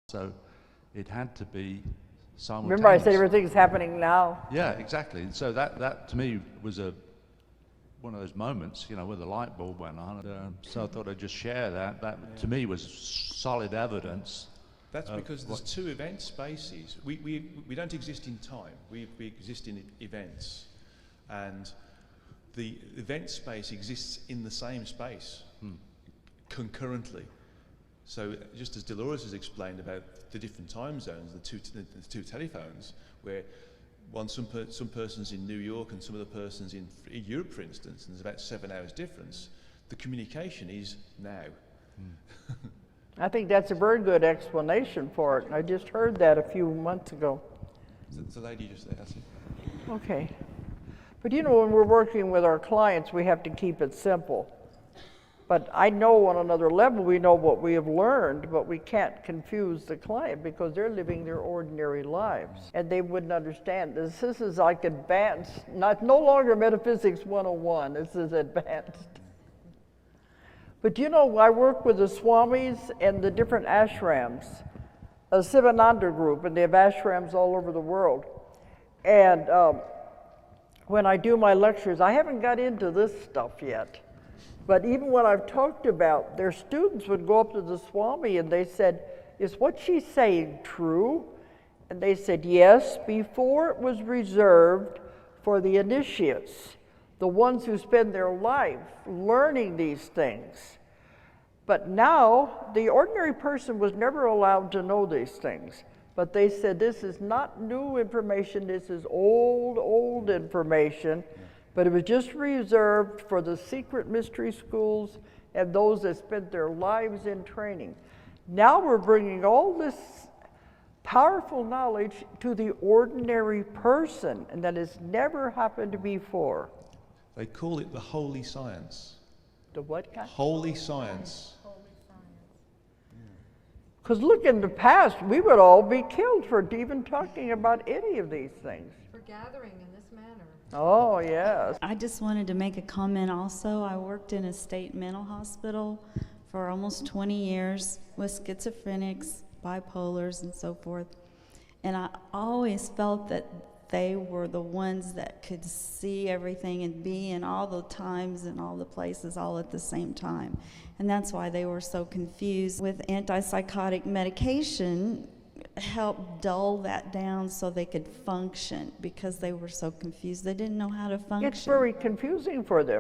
So it had to be simultaneous. Remember I said everything's happening now? Yeah, exactly. So that to me was one of those moments, where the light bulb went on. So I thought I'd just share that. That to me was solid evidence. That's because there's two event spaces. We don't exist in time. We exist in events, and the event space exists in the same space concurrently. So just as Dolores has explained about the different time zones, the two telephones, where some persons in New York and some of the persons in Europe, for instance, and there's about 7 hours difference, the communication is now. I think that's a very good explanation for it. I just heard that a few months ago. The lady just there, that's it. Okay. But when we're working with our clients, we have to keep it simple. But I know on another level, we know what we have learned, but we can't confuse the client because they're living their ordinary lives. And they wouldn't understand this. This is like advanced, no longer metaphysics 101, this is advanced. But I work with the Swamis and the different ashrams, a Sivananda group, and they have ashrams all over the world. And when I do my lectures, I haven't got into this stuff yet. But even when I've talked about, their students would go up to the Swami and they said, "Is what she's saying true?" And they said, "Yes, before it was reserved for the initiates, the ones who spend their life learning these things. But now, the ordinary person was never allowed to know these things. But they said, this is not new information, this is old information. But it was just reserved for the secret mystery schools and those that spent their lives in training. Now we're bringing all this powerful knowledge to the ordinary person, and that has never happened before." They call it the holy science. The what kind? Holy science. Because look, in the past, we would all be killed for even talking about any of these things. For gathering in this manner. Oh, yes. I just wanted to make a comment also. I worked in a state mental hospital for almost 20 years with schizophrenics, bipolars, and so forth. And I always felt that they were the ones that could see everything and be in all the times and all the places all at the same time. And that's why they were so confused. With antipsychotic medication, helped dull that down so they could function because they were so confused. They didn't know how to function. It's very confusing for them.